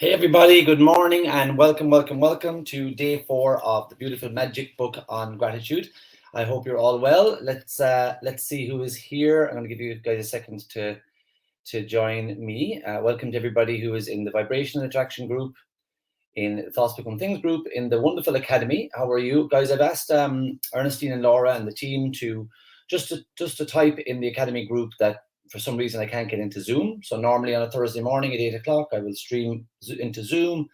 Hey everybody, good morning and welcome to day 4 of the beautiful magic book on gratitude. I hope you're all well. Let's see who is here. I'm going to give you guys a second to join me. Welcome to everybody who is in the Vibration Attraction group, in Thoughts Become Things group, in the Wonderful Academy. How are you guys? I've asked Ernestine and Laura and the team to just to type in the Academy group that for some reason I can't get into Zoom. So normally on a Thursday morning at 8 o'clock, I will stream into Zoom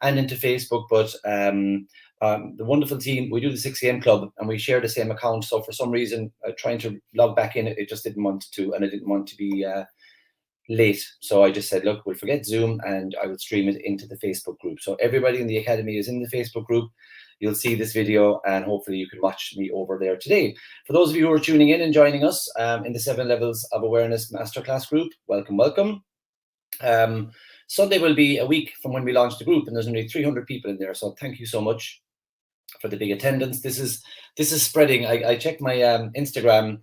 and into Facebook. But the wonderful team, we do the 6 a.m. club and we share the same account. So for some reason, trying to log back in, it just didn't want to, and I didn't want to be late. So I just said, look, we'll forget Zoom and I would stream it into the Facebook group. So everybody in the Academy is in the Facebook group. You'll see this video and hopefully you can watch me over there today. For those of you who are tuning in and joining us in the 7 Levels of Awareness Masterclass group, welcome. Sunday will be a week from when we launched the group and there's only 300 people in there. So thank you so much for the big attendance. This is spreading. I checked my Instagram.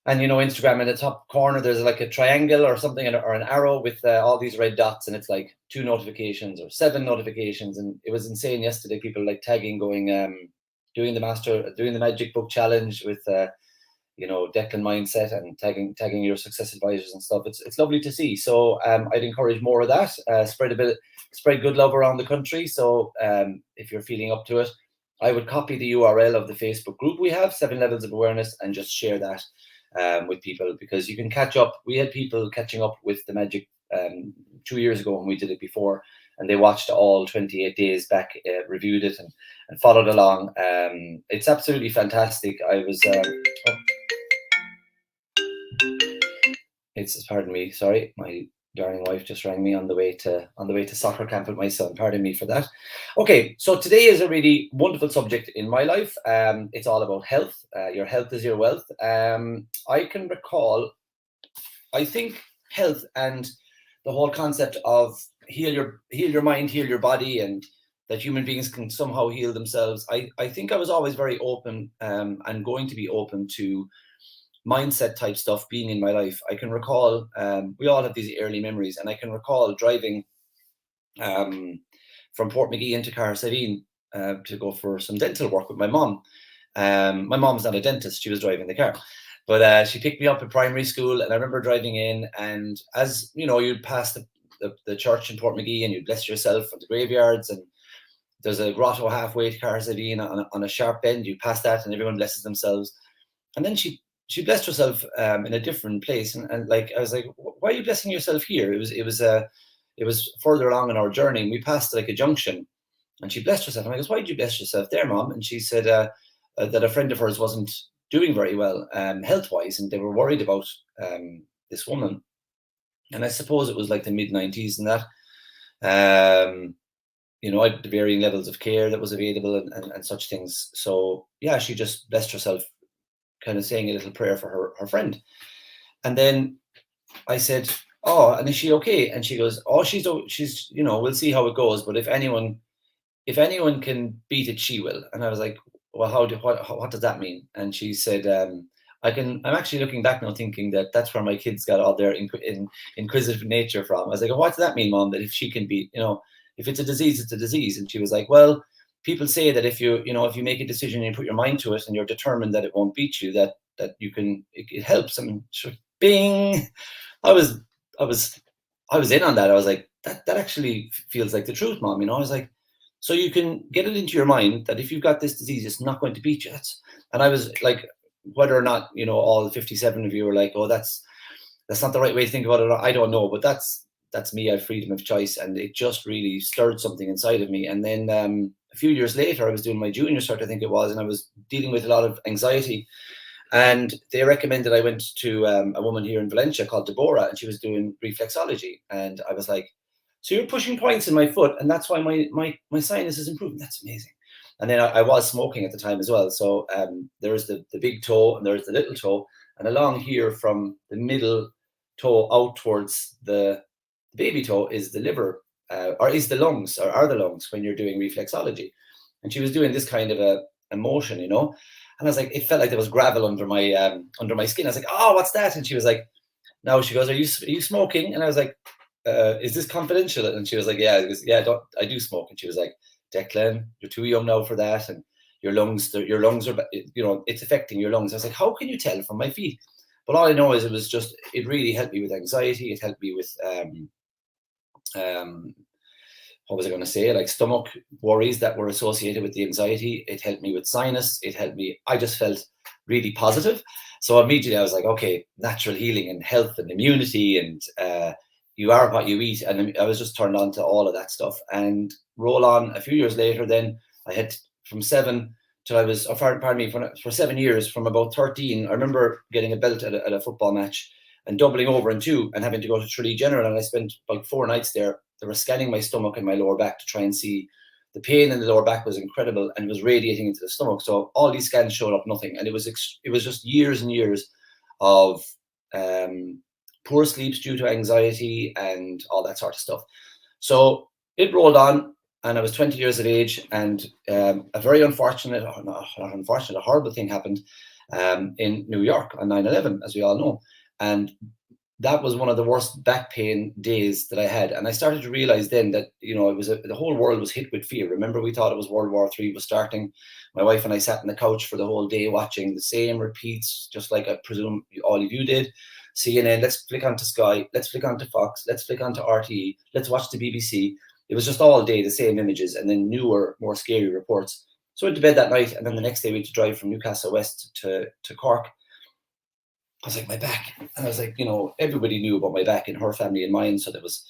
And you know, Instagram in the top corner, there's like a triangle or something, or an arrow with all these red dots, and it's like 2 notifications or 7 notifications. And it was insane yesterday. People like tagging, going, doing the Magic Book Challenge with, Declan Mindset and tagging your success advisors and stuff. It's lovely to see. So I'd encourage more of that. Spread good love around the country. So if you're feeling up to it, I would copy the URL of the Facebook group we have, 7 Levels of Awareness, and just share that with people, because you can catch up. We had people catching up with the magic 2 years ago when we did it before, and they watched all 28 days back, reviewed it and followed along. It's absolutely fantastic. Pardon me, sorry, my darling wife just rang me on the way to soccer camp with my son. Pardon me for that. Okay, so today is a really wonderful subject in my life. It's all about health. Your health is your wealth. I can recall, I think health and the whole concept of heal your mind, heal your body, and that human beings can somehow heal themselves. I think I was always very open and going to be open to mindset type stuff being in my life. I can recall, we all have these early memories, and I can recall driving from Portmagee into Cahersiveen to go for some dental work with my mom. My mom's not a dentist, she was driving the car. But she picked me up at primary school, and I remember driving in, and as you know, you'd pass the church in Portmagee and you'd bless yourself at the graveyards, and there's a grotto halfway to Cahersiveen on a sharp bend. You pass that and everyone blesses themselves. And then she blessed herself in a different place, and like I was like, why are you blessing yourself here? It was further along in our journey, and we passed like a junction, and she blessed herself. And I goes, why did you bless yourself there, Mom? And she said that a friend of hers wasn't doing very well health wise, and they were worried about this woman. And I suppose it was like the mid-90s and that. The varying levels of care that was available and such things. So yeah, she just blessed herself, kind of saying a little prayer for her friend. And then I said, oh, and is she okay? And she goes, oh, she's we'll see how it goes, but if anyone can beat it, she will. And I was like, well, what does that mean? And she said, I'm actually looking back now thinking that that's where my kids got all their inquisitive nature from. I was like, oh, what does that mean, Mom? That if she can beat, if it's a disease, it's a disease. And she was like, well, people say that if you make a decision and you put your mind to it and you're determined that it won't beat you, that you can, it helps. And bing, I was in on that. I was like, that actually feels like the truth, Mom. I was like, so you can get it into your mind that if you've got this disease, it's not going to beat you. And I was like, whether or not, all 57 of you are like, oh, that's not the right way to think about it, I don't know, but that's me. I have freedom of choice, and it just really stirred something inside of me. And then a few years later, I was doing my junior cert, I think it was, and I was dealing with a lot of anxiety, and they recommended I went to a woman here in Valencia called Deborah, and she was doing reflexology. And I was like, so you're pushing points in my foot, and that's why my sinus is improving. That's amazing. And then I was smoking at the time as well. So there's the big toe and there's the little toe, and along here from the middle toe out towards the baby toe is the liver, or is the lungs, or are the lungs when you're doing reflexology. And she was doing this kind of a motion, and I was like, it felt like there was gravel under my skin. I was like, oh, what's that? And she was like, no, she goes, are you smoking? And I was like, is this confidential? And she was like, yeah. I goes, yeah, I do smoke. And she was like, Declan, you're too young now for that. And your lungs are, it's affecting your lungs. I was like, how can you tell from my feet? But all I know is it really helped me with anxiety. It helped me with, what was I going to say? Like stomach worries that were associated with the anxiety. It helped me with sinus. I just felt really positive. So immediately I was like, okay, natural healing and health and immunity and you are what you eat. And I was just turned on to all of that stuff. And roll on a few years later, then I had from 7 till I was, pardon me, for 7 years, from about 13, I remember getting a belt at a football match and doubling over in 2 and having to go to Tralee General. And I spent like 4 nights there. They were scanning my stomach and my lower back to try and see. The pain in the lower back was incredible and it was radiating into the stomach. So all these scans showed up nothing. And it was just years and years of poor sleeps due to anxiety and all that sort of stuff. So it rolled on and I was 20 years of age and a very unfortunate, not unfortunate, a horrible thing happened in New York on 9/11, as we all know. And that was one of the worst back pain days that I had. And I started to realize then that, the whole world was hit with fear. Remember, we thought it was World War III was starting. My wife and I sat on the couch for the whole day watching the same repeats, just like I presume all of you did. CNN, let's flick onto Sky, let's flick onto Fox, let's flick onto RTE, let's watch the BBC. It was just all day the same images and then newer, more scary reports. So I went to bed that night and then the next day we had to drive from Newcastle West to Cork. I was like, my back. And I was like, everybody knew about my back in her family and mine. So there was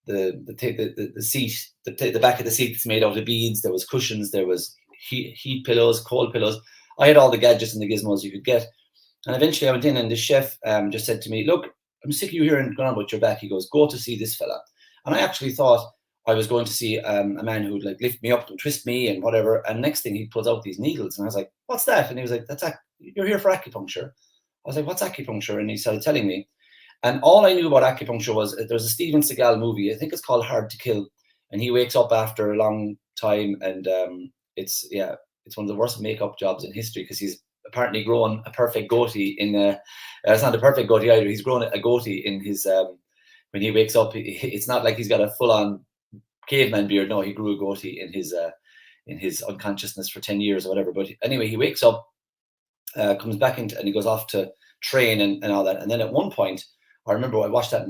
the seat, the back of the seat that's made out of beads. There was cushions. There was heat pillows, cold pillows. I had all the gadgets and the gizmos you could get. And eventually I went in and the chef just said to me, look, I'm sick of you hearing going on about your back. He goes, go to see this fella. And I actually thought I was going to see a man who'd like lift me up and twist me and whatever. And next thing he pulls out these needles. And I was like, what's that? And he was like, you're here for acupuncture. I was like, what's acupuncture? And he started telling me. And all I knew about acupuncture was there's a Steven Seagal movie. I think it's called Hard to Kill. And he wakes up after a long time. And it's one of the worst makeup jobs in history because he's apparently grown a perfect goatee it's not a perfect goatee either. He's grown a goatee in his, when he wakes up, it's not like he's got a full on caveman beard. No, he grew a goatee in his unconsciousness for 10 years or whatever. But anyway, he wakes up, comes back and he goes off to train and all that. And then at one point, I remember I watched that,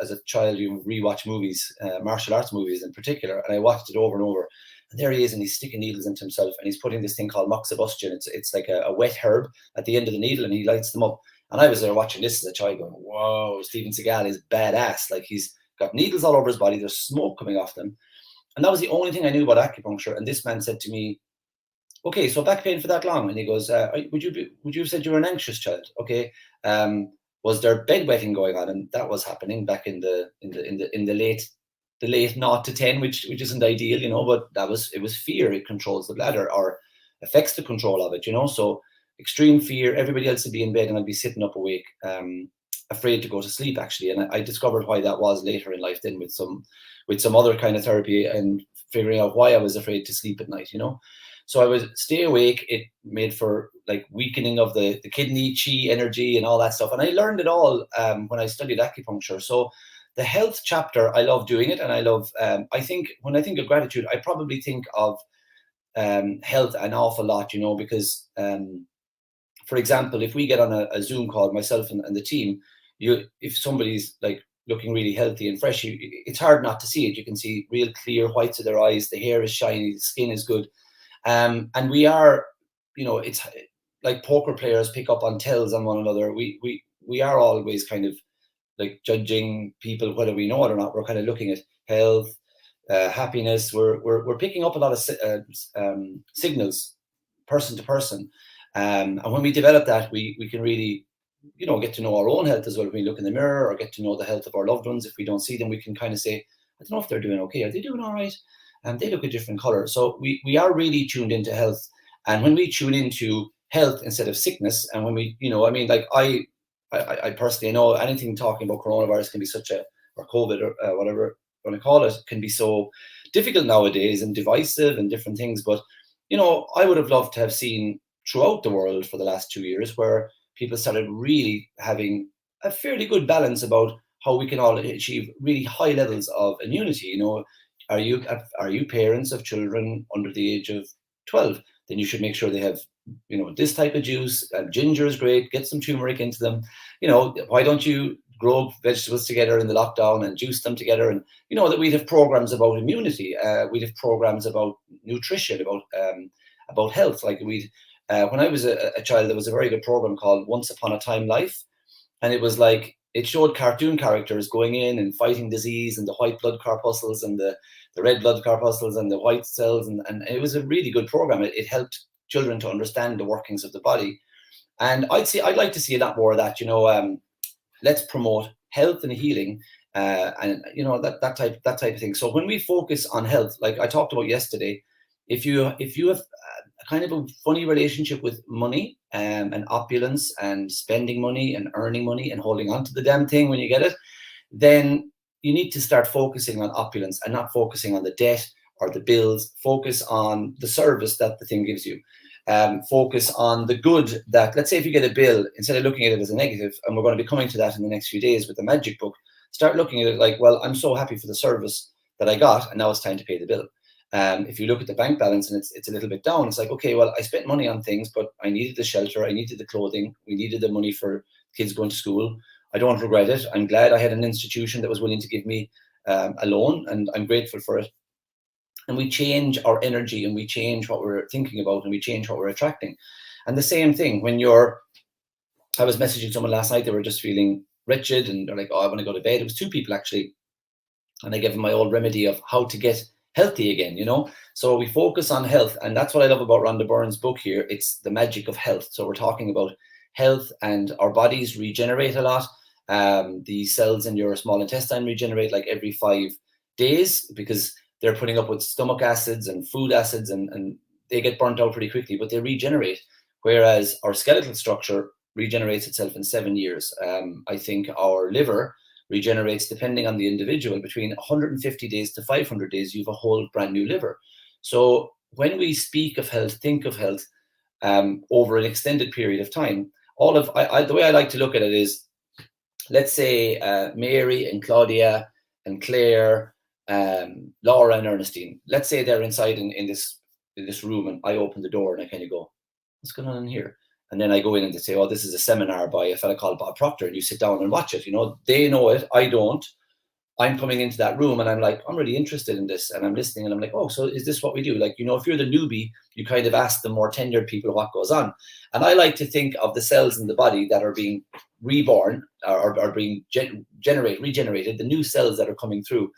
as a child, you rewatch movies, martial arts movies in particular, and I watched it over and over. And there he is, and he's sticking needles into himself, and he's putting this thing called moxibustion. It's like a wet herb at the end of the needle, and he lights them up. And I was there watching this as a child going, whoa, Steven Seagal is badass. Like he's got needles all over his body. There's smoke coming off them. And that was the only thing I knew about acupuncture. And this man said to me, okay, so back pain for that long? And he goes, would you have said you were an anxious child? Okay. Was there bedwetting going on? And that was happening back in the late 0 to 10, which isn't ideal, but it was fear. It controls the bladder or affects the control of it, So extreme fear, everybody else would be in bed and I'd be sitting up awake, afraid to go to sleep actually. And I discovered why that was later in life then with some other kind of therapy and figuring out why I was afraid to sleep at night, So I would stay awake. It made for like weakening of the kidney, chi energy and all that stuff. And I learned it all when I studied acupuncture. So the health chapter, I love doing it. And I love, I think when I think of gratitude, I probably think of health an awful lot, because for example, if we get on a Zoom call, myself and the team, if somebody's like looking really healthy and fresh, it's hard not to see it. You can see real clear whites of their eyes. The hair is shiny, the skin is good. And we are, it's like poker players pick up on tells on one another. We are always kind of like judging people, whether we know it or not. We're kind of looking at health, happiness. We're picking up a lot of signals, person to person. And when we develop that, we can really, get to know our own health as well. When we look in the mirror or get to know the health of our loved ones, if we don't see them, we can kind of say, I don't know if they're doing okay. Are they doing all right? And they look a different color. So we are really tuned into health. And when we tune into health instead of sickness, and when we, like I personally know anything talking about coronavirus can be or COVID or whatever you want to call it, can be so difficult nowadays and divisive and different things. But, I would have loved to have seen throughout the world for the last 2 years where people started really having a fairly good balance about how we can all achieve really high levels of immunity. You know, are you parents of children under the age of 12? Then you should make sure they have, you know, this type of juice. Ginger is great. Get some turmeric into them. You know, why don't you grow vegetables together in the lockdown and juice them together? And you know that we'd have programs about immunity. We'd have programs about nutrition, about health. Like when I was a child, there was a very good program called Once Upon a Time Life, and it was like it showed cartoon characters going in and fighting disease and the white blood corpuscles and the red blood corpuscles and the white cells, and it was a really good program. It helped children to understand the workings of the body, and I'd like to see a lot more of that. You know, let's promote health and healing, and you know that type of thing. So when we focus on health, like I talked about yesterday, if you have kind of a funny relationship with money, and opulence and spending money and earning money and holding on to the damn thing when you get it, then you need to start focusing on opulence and not focusing on the debt or the bills. Focus on the service that the thing gives you. Focus on the good that, let's say if you get a bill, instead of looking at it as a negative, and we're going to be coming to that in the next few days with the magic book, start looking at it like, well, I'm so happy for the service that I got, and now it's time to pay the bill. If you look at the bank balance and it's a little bit down, it's like, okay, well, I spent money on things, but I needed the shelter, I needed the clothing, we needed the money for kids going to school. I don't regret it. I'm glad I had an institution that was willing to give me a loan, and I'm grateful for it. And we change our energy, and we change what we're thinking about, and we change what we're attracting. And the same thing when I was messaging someone last night, they were just feeling wretched, and they're like, oh, I want to go to bed. It was two people actually. And I gave them my old remedy of how to get healthy again, you know? So we focus on health. And that's what I love about Rhonda Byrne's book here. It's the magic of health. So we're talking about health, and our bodies regenerate a lot. The cells in your small intestine regenerate like every 5 days, because they're putting up with stomach acids and food acids, and they get burnt out pretty quickly, but they regenerate. Whereas our skeletal structure regenerates itself in 7 years. I think our liver regenerates, depending on the individual, between 150 days to 500 days. You have a whole brand new liver. So when we speak of health, think of health over an extended period of time. The way I like to look at it is, let's say Mary and Claudia and Claire, Laura and Ernestine. Let's say they're inside in this room, and I open the door and I kind of go, what's going on in here? And then I go in and they say, oh, this is a seminar by a fella called Bob Proctor, and you sit down and watch it. You know, they know it, I don't. I'm coming into that room and I'm like, I'm really interested in this, and I'm listening, and I'm like, oh, so is this what we do? Like, you know, if you're the newbie, you kind of ask the more tenured people what goes on. And I like to think of the cells in the body that are being reborn, or being regenerated, the new cells that are coming through.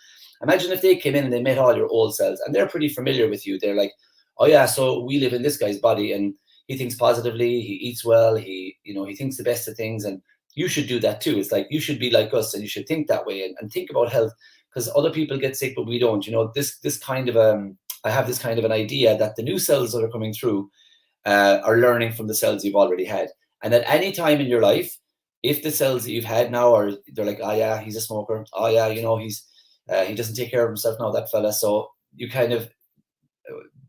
Imagine if they came in and they met all your old cells, and they're pretty familiar with you. They're like, oh yeah, so we live in this guy's body, and he thinks positively, he eats well, he thinks the best of things, and you should do that too. It's like, you should be like us, and you should think that way, and think about health, because other people get sick, but we don't. You know, this kind of I have this kind of an idea that the new cells that are coming through are learning from the cells you've already had. And at any time in your life, if the cells that you've had now are, they're like, oh yeah, he's a smoker. Oh yeah, you know, he doesn't take care of himself now, that fella. So you kind of,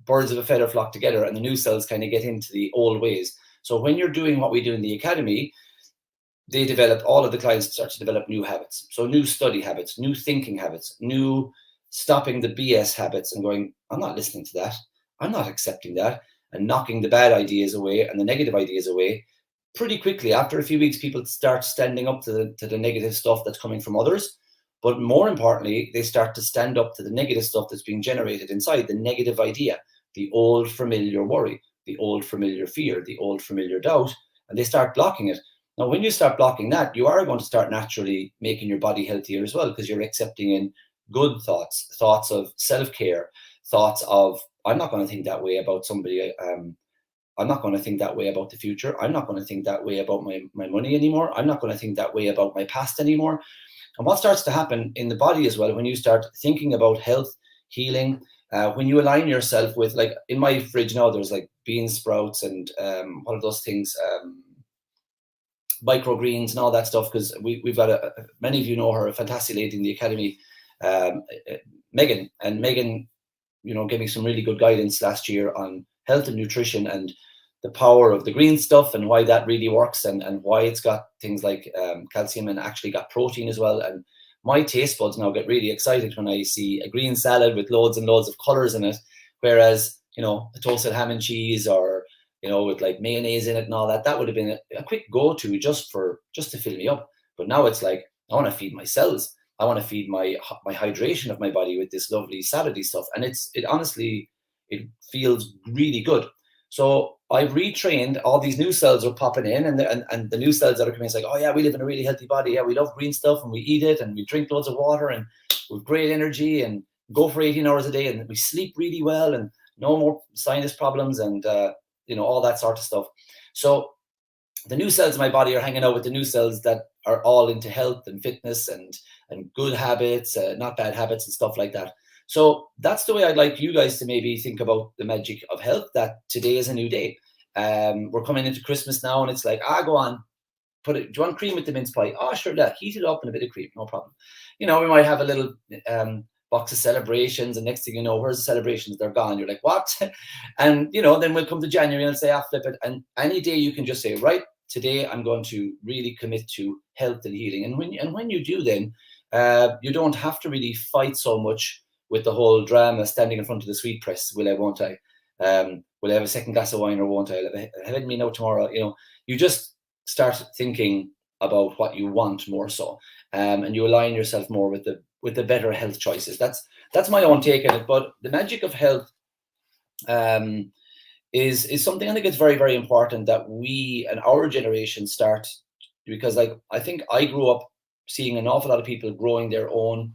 birds of a feather flock together, and the new cells kind of get into the old ways. So when you're doing what we do in the academy, all of the clients start to develop new habits. So new study habits, new thinking habits, new stopping the BS habits, and going, I'm not listening to that. I'm not accepting that, and knocking the bad ideas away and the negative ideas away. Pretty quickly, after a few weeks, people start standing up to the negative stuff that's coming from others. But more importantly, they start to stand up to the negative stuff that's being generated inside, the negative idea, the old familiar worry, the old familiar fear, the old familiar doubt, and they start blocking it. Now, when you start blocking that, you are going to start naturally making your body healthier as well, because you're accepting in good thoughts, thoughts of self-care, thoughts of, I'm not going to think that way about somebody. I'm not going to think that way about the future. I'm not going to think that way about my money anymore. I'm not going to think that way about my past anymore. And what starts to happen in the body as well, when you start thinking about health, healing, when you align yourself with, like in my fridge now, there's like bean sprouts and what are those things? Microgreens and all that stuff, because we've got many of you know her, a fantastic lady in the academy, Megan. And Megan, you know, gave me some really good guidance last year on health and nutrition, and the power of the green stuff and why that really works, and why it's got things like calcium and actually got protein as well. And my taste buds now get really excited when I see a green salad with loads and loads of colors in it, whereas, you know, a toasted ham and cheese, or, you know, with like mayonnaise in it and all that, that would have been a quick go-to just to fill me up. But now it's like, I want to feed my cells. I want to feed my hydration of my body with this lovely salady stuff. And it honestly, it feels really good. So I've retrained. All these new cells are popping in, and the new cells that are coming, it's like, oh yeah, we live in a really healthy body. Yeah, we love green stuff, and we eat it, and we drink loads of water, and we've great energy, and go for 18 hours a day, and we sleep really well, and no more sinus problems, and you know, all that sort of stuff. So the new cells in my body are hanging out with the new cells that are all into health and fitness and good habits, not bad habits and stuff like that. So that's the way I'd like you guys to maybe think about the magic of health, that today is a new day. We're coming into Christmas now, and it's like, go on, put it. Do you want cream with the mince pie? Oh, sure, that. Heat it up and a bit of cream, no problem. You know, we might have a little box of celebrations, and next thing you know, where's the celebrations? They're gone. You're like, what? And, you know, then we'll come to January and say, flip it. And any day you can just say, right, today I'm going to really commit to health and healing. And when you do, then you don't have to really fight so much with the whole drama standing in front of the sweet press. Will I, won't I? Will I have a second glass of wine, or won't I? Have it me now tomorrow? You know, you just start thinking about what you want more so, and you align yourself more with the better health choices. That's my own take on it. But the magic of health is something I think it's very, very important that we and our generation start, because like I think I grew up seeing an awful lot of people growing their own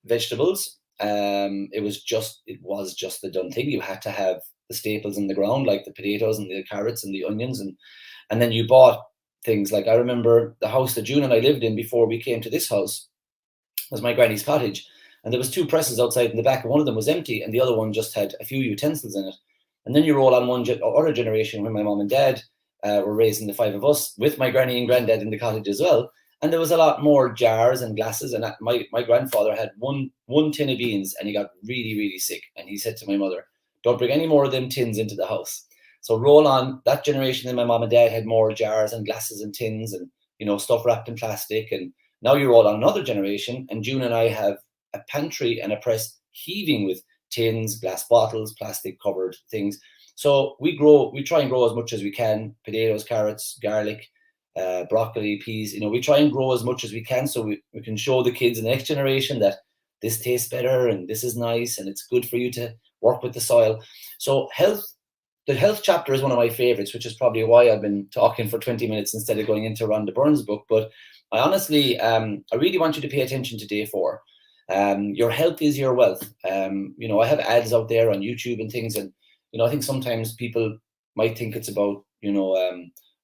vegetables. It was just the done thing. You had to have the staples in the ground, like the potatoes and the carrots and the onions, and then you bought things. Like I remember the house that June and I lived in before we came to this house was my granny's cottage, and there was 2 presses outside in the back, and one of them was empty, and the other one just had a few utensils in it. And then you roll on one other generation when my mom and dad were raising the 5 of us with my granny and granddad in the cottage as well. And there was a lot more jars and glasses. And my grandfather had one tin of beans, and he got really, really sick. And he said to my mother, don't bring any more of them tins into the house. So roll on that generation, and my mom and dad had more jars and glasses and tins and, you know, stuff wrapped in plastic. And now you roll on another generation, and June and I have a pantry and a press heaving with tins, glass bottles, plastic covered things. So we try and grow as much as we can: potatoes, carrots, garlic, broccoli, peas. You know, we try and grow as much as we can, so we can show the kids in the next generation that this tastes better and this is nice and it's good for you to work with the soil. So the health chapter is one of my favorites, which is probably why I've been talking for 20 minutes instead of going into Rhonda Byrne's book. But I honestly, I really want you to pay attention to day 4. Your health is your wealth. You know, I have ads out there on YouTube and things, and, you know, I think sometimes people might think it's about, you know,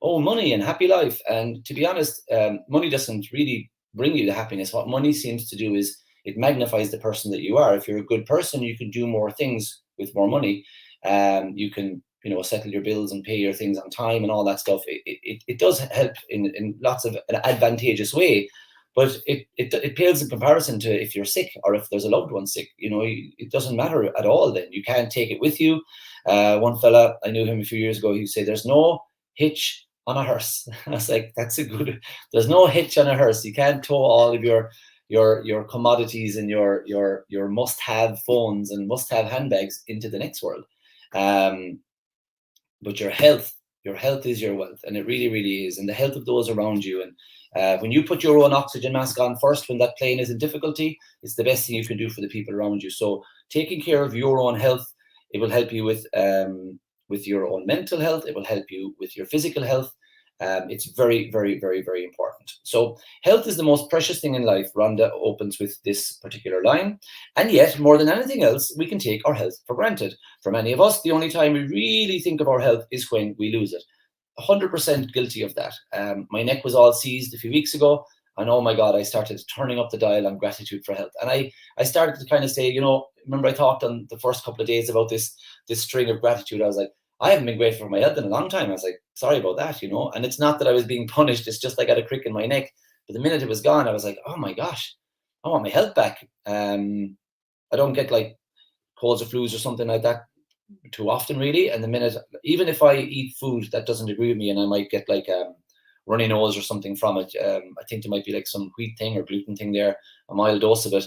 oh, money and happy life. And to be honest, money doesn't really bring you the happiness. What money seems to do is it magnifies the person that you are. If you're a good person, you can do more things with more money. You can, you know, settle your bills and pay your things on time and all that stuff. It does help in lots of an advantageous way. But it pales in comparison to if you're sick or if there's a loved one sick. You know, it doesn't matter at all then. You can't take it with you. One fella, I knew him a few years ago, he said, there's no hitch on a hearse. I was like, there's no hitch on a hearse. You can't tow all of your commodities and your must-have phones and must-have handbags into the next world. But your health is your wealth, and it really, really is. And the health of those around you. And when you put your own oxygen mask on first, when that plane is in difficulty, it's the best thing you can do for the people around you. So taking care of your own health, it will help you with your own mental health. It will help you with your physical health. It's very, very, very, very important. So health is the most precious thing in life. Rhonda opens with this particular line. And yet, more than anything else, we can take our health for granted. For many of us, the only time we really think of our health is when we lose it. 100% guilty of that. My neck was all seized a few weeks ago, and oh my God, I started turning up the dial on gratitude for health. And I started to kind of say, you know, remember I talked on the first couple of days about this string of gratitude. I was like, I haven't been grateful for my health in a long time. I was like, sorry about that, you know. And it's not that I was being punished. It's just I got a crick in my neck. But the minute it was gone, I was like, oh my gosh, I want my health back. I don't get like colds or flus or something like that too often, really. And the minute, even if I eat food that doesn't agree with me, and I might get like runny nose or something from it, I think there might be like some wheat thing or gluten thing there, a mild dose of it.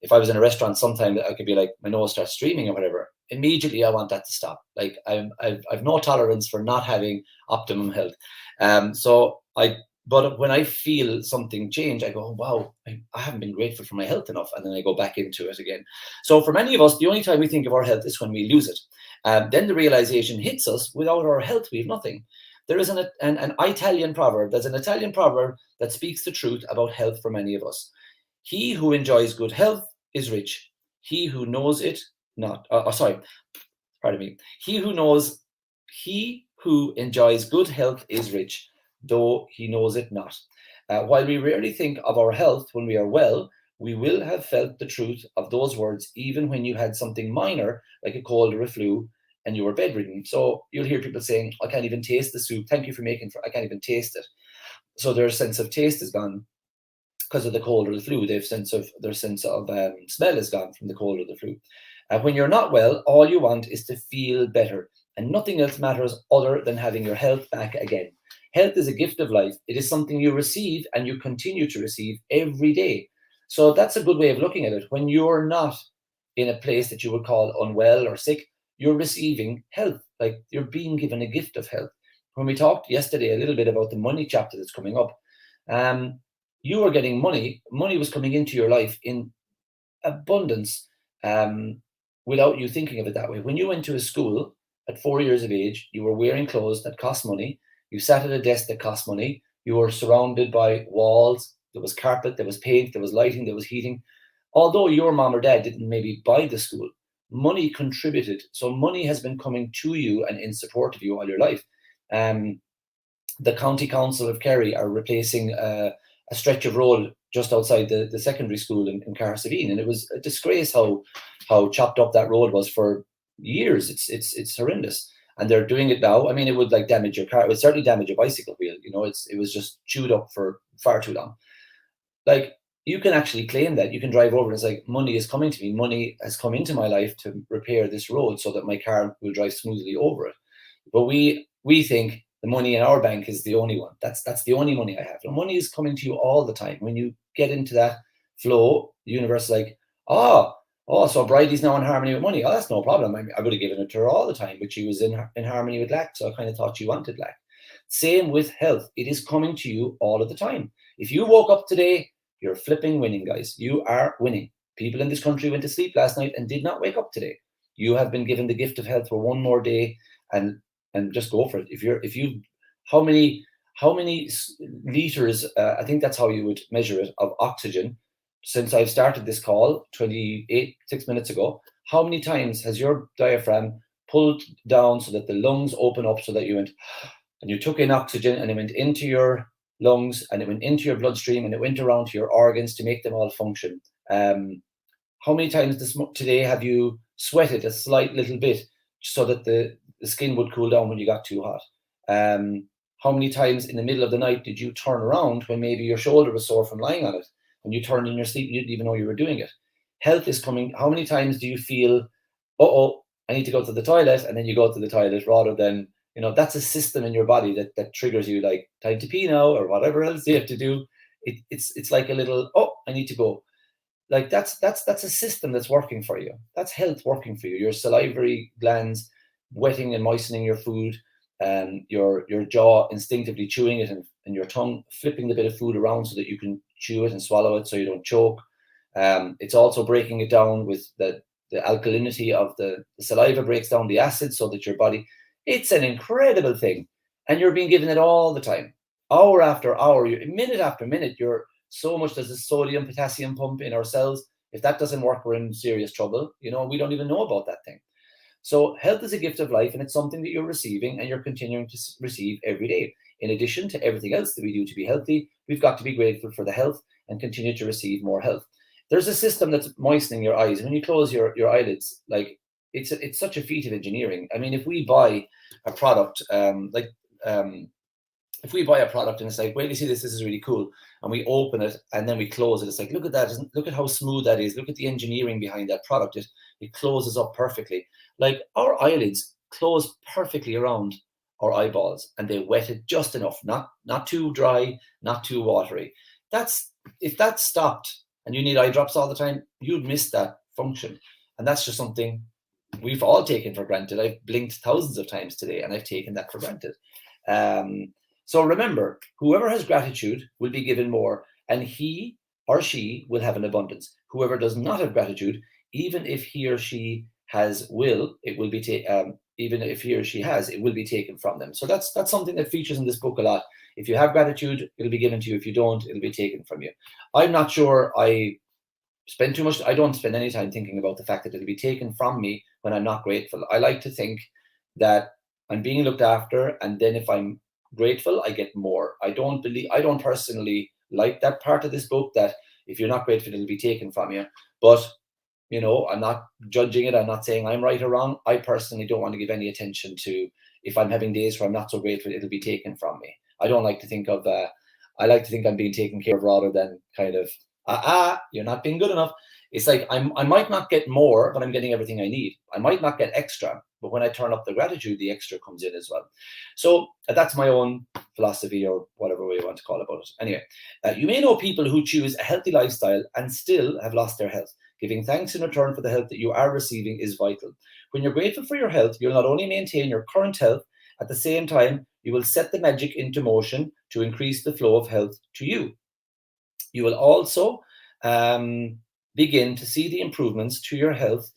If I was in a restaurant, sometime I could be like, my nose starts streaming or whatever. Immediately, I want that to stop. Like I've no tolerance for not having optimum health. But when I feel something change, I go, oh, wow, I haven't been grateful for my health enough. And then I go back into it again. So for many of us, the only time we think of our health is when we lose it. Then the realization hits us, without our health, we have nothing. There is an Italian proverb. There's an Italian proverb that speaks the truth about health for many of us. He who enjoys good health is rich. He who knows it not. Pardon me. He who enjoys good health is rich, though he knows it not. While we rarely think of our health when we are well, we will have felt the truth of those words even when you had something minor, like a cold or a flu, and you were bedridden. So you'll hear people saying, I can't even taste the soup. Thank you for making it. I can't even taste it. So their sense of taste is gone because of the cold or the flu. Their sense of smell is gone from the cold or the flu. When you're not well, all you want is to feel better, and nothing else matters other than having your health back again. Health is a gift of life. It is something you receive and you continue to receive every day. So that's a good way of looking at it. When you're not in a place that you would call unwell or sick, you're receiving health. Like you're being given a gift of health. When we talked yesterday a little bit about the money chapter that's coming up, you were getting money. Money was coming into your life in abundance, without you thinking of it that way. When you went to a school at 4 years of age, you were wearing clothes that cost money. You sat at a desk that cost money. You were surrounded by walls. There was carpet, there was paint, there was lighting, there was heating. Although your mom or dad didn't maybe buy the school, money contributed. So money has been coming to you and in support of you all your life. The County Council of Kerry are replacing a stretch of road just outside the secondary school in Cahersiveen, and it was a disgrace how chopped up that road was for years. It's horrendous, and they're doing it now. I mean, it would like damage your car. It would certainly damage a bicycle wheel. You know, it was just chewed up for far too long. Like you can actually claim that. You can drive over and it's like, money is coming to me. Money has come into my life to repair this road so that my car will drive smoothly over it. But we think the money in our bank is the only one. That's the only money I have. And money is coming to you all the time. When you get into that flow, the universe is like, so Bridie's now in harmony with money. Oh, that's no problem. I would have given it to her all the time, but she was in harmony with lack. So I kind of thought she wanted lack. Same with health. It is coming to you all of the time. If you woke up today, you're flipping winning, guys. You are winning. People in this country went to sleep last night and did not wake up today. You have been given the gift of health for one more day, and just go for it. How many liters, I think that's how you would measure it, of oxygen since I've started this call 6 minutes ago. How many times has your diaphragm pulled down so that the lungs open up, so that you went and you took in oxygen and it went into your lungs and it went into your bloodstream and it went around to your organs to make them all function? How many times today have you sweated a slight little bit so that the skin would cool down when you got too hot? How many times in the middle of the night did you turn around when maybe your shoulder was sore from lying on it? When you turned in your sleep, you didn't even know you were doing it. Health is coming. How many times do you feel, I need to go to the toilet, and then you go to the toilet rather than, that's a system in your body that triggers you, like time to pee now or whatever else you have to do. It's like a little, I need to go. Like that's a system that's working for you. That's health working for you. Your salivary glands wetting and moistening your food, and your jaw instinctively chewing it, and your tongue flipping the bit of food around so that you can chew it and swallow it so you don't choke. It's also breaking it down with the alkalinity of the saliva breaks down the acid so that your body, it's an incredible thing. And you're being given it all the time, hour after hour, minute after minute. You're so much. There's a sodium potassium pump in our cells. If that doesn't work, we're in serious trouble. We don't even know about that thing. So health is a gift of life, and it's something that you're receiving and you're continuing to receive every day. In addition to everything else that we do to be healthy, we've got to be grateful for the health and continue to receive more health. There's a system that's moistening your eyes. When you close your eyelids, like it's such a feat of engineering. I mean, if we buy a product, if we buy a product and it's like, wait, you see this is really cool, and we open it and then we close it, it's like, look at that, look at how smooth that is, look at the engineering behind that product. it closes up perfectly. Like our eyelids close perfectly around our eyeballs, and they wet it just enough, not too dry, not too watery. That's if that stopped and you need eye drops all the time, you'd miss that function. And that's just something we've all taken for granted. I've blinked thousands of times today, and I've taken that for granted. So remember, whoever has gratitude will be given more, and he or she will have an abundance. Whoever does not have gratitude, even if he or she has will, it will be even if he or she has, it will be taken from them. So that's something that features in this book a lot. If you have gratitude, it'll be given to you. If you don't, it'll be taken from you. I'm not sure I don't spend any time thinking about the fact that it'll be taken from me when I'm not grateful. I like to think that I'm being looked after, and then if I'm grateful, I get more. I don't personally like that part of this book, that if you're not grateful, it'll be taken from you. But I'm not judging it. I'm not saying I'm right or wrong. I personally don't want to give any attention to, if I'm having days where I'm not so grateful, it'll be taken from me. I don't like to think of, I like to think I'm being taken care of, rather than kind of, you're not being good enough. It's like I might not get more, but I'm getting everything I need. I might not get extra, but when I turn up the gratitude, the extra comes in as well. So that's my own philosophy, or whatever way you want to call about it. Anyway, you may know people who choose a healthy lifestyle and still have lost their health. Giving thanks in return for the health that you are receiving is vital. When you're grateful for your health, you'll not only maintain your current health, at the same time, you will set the magic into motion to increase the flow of health to you. You will also begin to see the improvements to your health,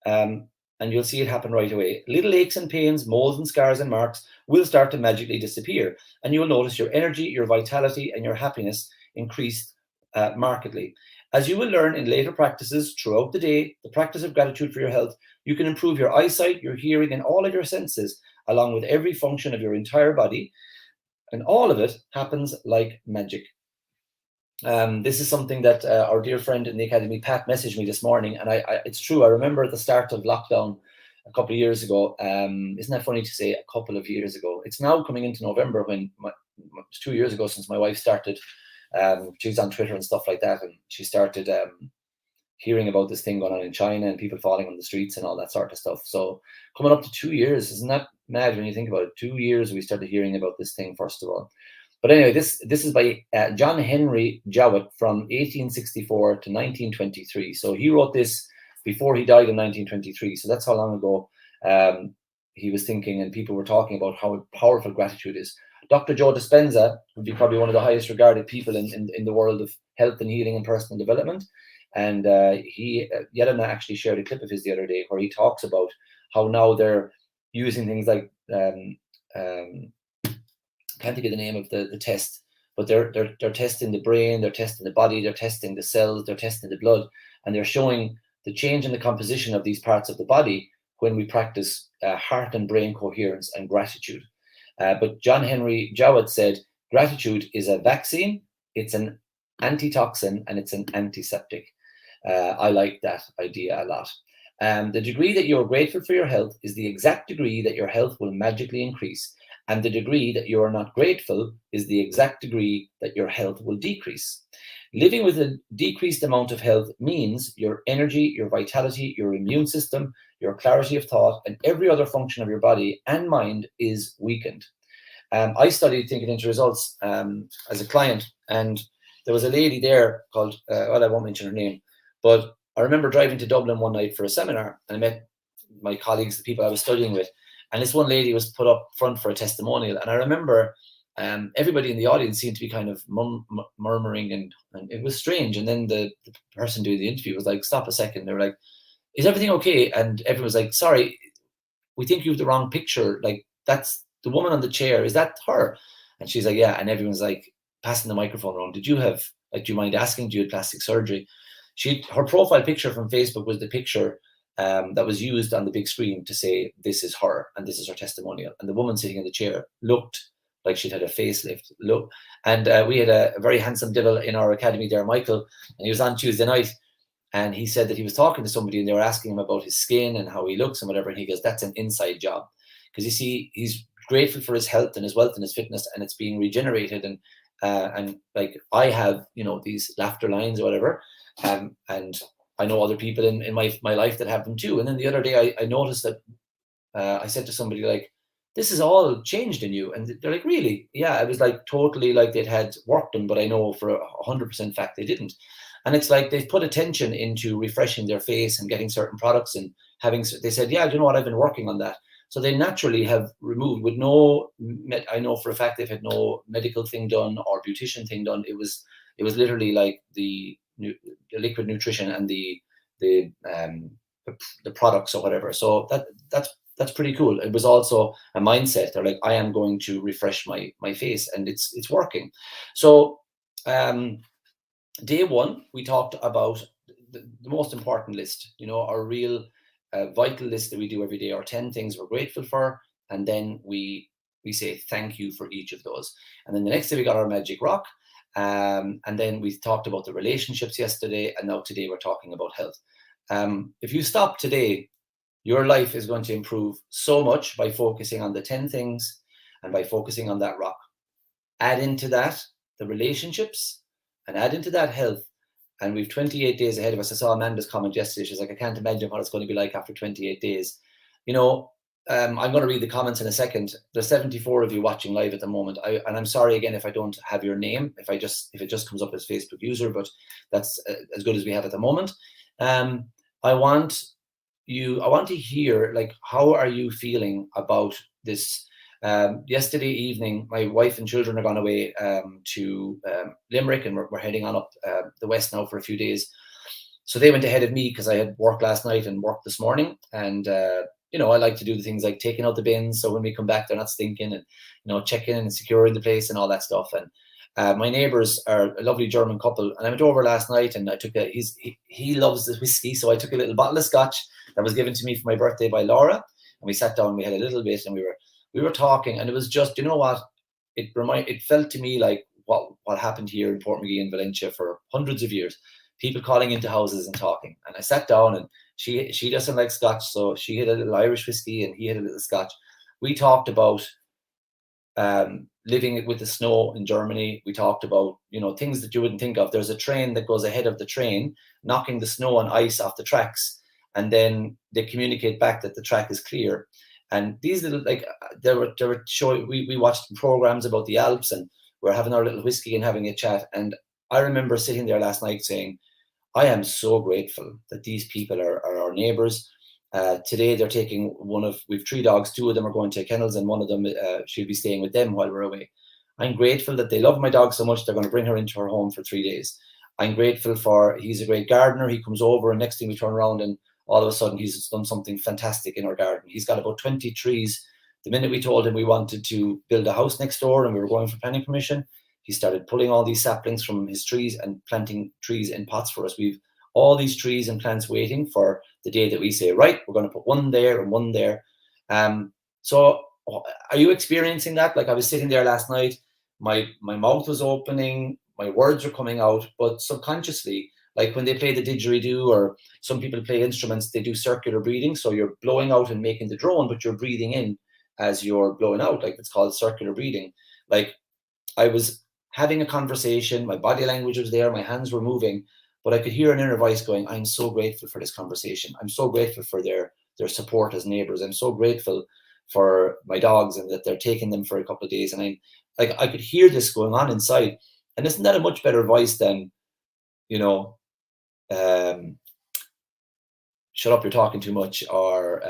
and you'll see it happen right away. Little aches and pains, moles and scars and marks will start to magically disappear, and you will notice your energy, your vitality, and your happiness increase markedly. As you will learn in later practices throughout the day, the practice of gratitude for your health, you can improve your eyesight, your hearing, and all of your senses, along with every function of your entire body, and all of it happens like magic. This is something that our dear friend in the academy, Pat, messaged me this morning, and it's true. I remember at the start of lockdown a couple of years ago. Isn't that funny to say, a couple of years ago? It's now coming into November, when it's 2 years ago since my wife started. She was on Twitter and stuff like that, and she started hearing about this thing going on in China and people falling on the streets and all that sort of stuff. So coming up to 2 years, isn't that mad when you think about it? 2 years we started hearing about this thing, first of all. But anyway, this is by John Henry Jowett from 1864 to 1923. So he wrote this before he died in 1923. So that's how long ago he was thinking, and people were talking about how powerful gratitude is. Dr. Joe Dispenza would be probably one of the highest regarded people in the world of health and healing and personal development. And Yelena actually shared a clip of his the other day where he talks about how now they're using things like, can't think of the name of the test, but they're testing the brain, they're testing the body, they're testing the cells, they're testing the blood, and they're showing the change in the composition of these parts of the body when we practice heart and brain coherence and gratitude. But John Henry Jowett said, gratitude is a vaccine, it's an antitoxin, and it's an antiseptic. I like that idea a lot. The degree that you're grateful for your health is the exact degree that your health will magically increase. And the degree that you are not grateful is the exact degree that your health will decrease. Living with a decreased amount of health means your energy, your vitality, your immune system, your clarity of thought, and every other function of your body and mind is weakened. I studied Thinking into Results as a client, and there was a lady there called, well, I won't mention her name, but I remember driving to Dublin one night for a seminar, and I met my colleagues, the people I was studying with, and this one lady was put up front for a testimonial. And I remember everybody in the audience seemed to be kind of murmuring, and it was strange. And then the person doing the interview was like, stop a second. They were like, is everything okay? And everyone was like, sorry, we think you have the wrong picture. Like, that's the woman on the chair. Is that her? And she's like, yeah. And everyone's like passing the microphone around. Did you have, like, do you mind asking, do you have plastic surgery? Her profile picture from Facebook was the picture that was used on the big screen to say, this is her and this is her testimonial. And the woman sitting in the chair looked like she'd had a facelift. And we had a very handsome devil in our academy there, Michael, and he was on Tuesday night, and he said that he was talking to somebody and they were asking him about his skin and how he looks and whatever. And he goes, that's an inside job. Because you see, he's grateful for his health and his wealth and his fitness, and it's being regenerated. And like I have, these laughter lines or whatever, and I know other people in my life that have them too. And then the other day I noticed that I said to somebody like, this is all changed in you. And they're like, really? Yeah, it was like totally like they'd had worked them, but I know for 100% fact they didn't. And it's like they've put attention into refreshing their face and getting certain products and having, they said, yeah, do you know what? I've been working on that. So they naturally have removed with no, I know for a fact they've had no medical thing done or beautician thing done. It was literally like the liquid nutrition and the products or whatever. So that's pretty cool. It was also a mindset. They're like, I am going to refresh my face, and it's working. So day one, we talked about the most important list, our real vital list that we do every day, our 10 things we're grateful for. And then we say thank you for each of those. And then the next day we got our magic rock. And then we talked about the relationships yesterday. And now today we're talking about health. If you stop today, your life is going to improve so much by focusing on the 10 things and by focusing on that rock. Add into that the relationships and add into that health. And we've 28 days ahead of us. I saw Amanda's comment yesterday. She's like, I can't imagine what it's going to be like after 28 days. I'm going to read the comments in a second. There's 74 of you watching live at the moment. And I'm sorry again if I don't have your name, if it just comes up as Facebook user, but that's as good as we have at the moment. I want to hear, like, how are you feeling about this? Yesterday evening, my wife and children are gone away to Limerick, and we're heading on up the west now for a few days. So they went ahead of me because I had work last night and work this morning. And, I like to do the things like taking out the bins. So when we come back, they're not stinking, and, checking and securing the place and all that stuff. And my neighbors are a lovely German couple. And I went over last night and I took he loves the whiskey. So I took a little bottle of scotch that was given to me for my birthday by Laura. And we sat down, we had a little bit, and we were talking, and it was just, you know what, it felt to me like what happened here in Portmagee and Valencia for hundreds of years, people calling into houses and talking. And I sat down, and she doesn't like scotch, so she had a little Irish whiskey and he had a little scotch. We talked about living with the snow in Germany. We talked about, things that you wouldn't think of. There's a train that goes ahead of the train, knocking the snow and ice off the tracks, and then they communicate back that the track is clear. And these little, like, they were showing, we watched programs about the Alps, and we're having our little whiskey and having a chat. And I remember sitting there last night saying, I am so grateful that these people are our neighbors. Today they're taking we've 3 dogs, 2 of them are going to kennels, and one of them, she'll be staying with them while we're away. I'm grateful that they love my dog so much, they're going to bring her into her home for 3 days. I'm grateful he's a great gardener. He comes over, and next thing we turn around, and all of a sudden he's done something fantastic in our garden. He's got about 20 trees. The minute we told him we wanted to build a house next door and we were going for planning permission, he started pulling all these saplings from his trees and planting trees in pots for us. We've all these trees and plants waiting for the day that we say, right, we're going to put one there and one there. So are you experiencing that? Like, I was sitting there last night, my mouth was opening, my words were coming out, but subconsciously, like when they play the didgeridoo, or some people play instruments, they do circular breathing. So you're blowing out and making the drone, but you're breathing in as you're blowing out. Like, it's called circular breathing. Like, I was having a conversation, my body language was there, my hands were moving, but I could hear an inner voice going, I'm so grateful for this conversation. I'm so grateful for their support as neighbors. I'm so grateful for my dogs and that they're taking them for a couple of days. And I could hear this going on inside. And isn't that a much better voice than, shut up, you're talking too much, or,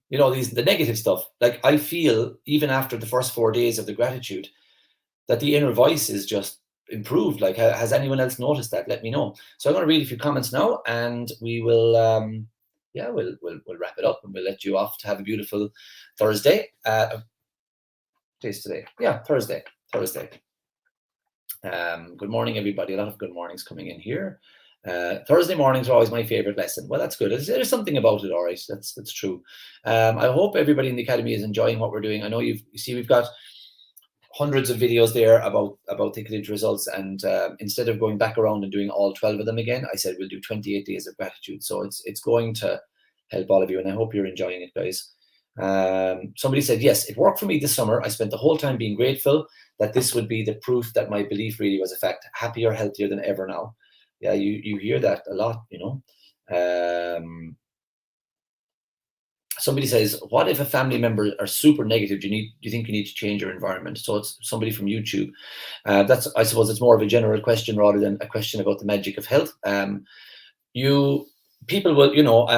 the negative stuff. Like, I feel even after the first 4 days of the gratitude that the inner voice is just improved. Like, has anyone else noticed that? Let me know. So I'm going to read a few comments now, and we will, we'll wrap it up, and we'll let you off to have a beautiful Thursday. Today's today. Yeah, Thursday. Good morning, everybody. A lot of good mornings coming in here. Thursday mornings are always my favorite lesson. Well, that's good. There's something about it, all right. That's true. I hope everybody in the Academy is enjoying what we're doing. I know you see we've got hundreds of videos there about thinking into results, and instead of going back around and doing all 12 of them again, I said we'll do 28 days of gratitude. So it's going to help all of you, and I hope you're enjoying it, guys. Somebody said, yes, it worked for me this summer. I spent the whole time being grateful that this would be the proof that my belief really was a fact. Happier, healthier than ever now. Yeah, you hear that a lot, Somebody says, what if a family member are super negative? Do you think you need to change your environment? So it's somebody from YouTube. I suppose it's more of a general question rather than a question about the magic of health. People will,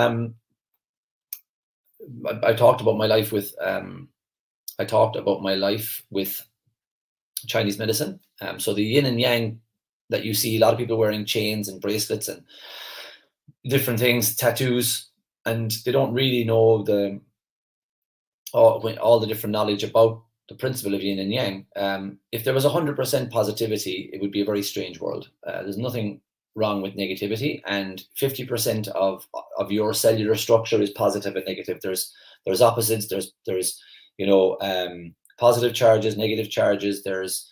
I talked about my life with Chinese medicine. So the yin and yang that you see, a lot of people wearing chains and bracelets and different things, tattoos, and they don't really know all the different knowledge about the principle of yin and yang. If there was 100% positivity, it would be a very strange world. There's nothing wrong with negativity, and 50% of your cellular structure is positive and negative. There's opposites. There's positive charges, negative charges. There's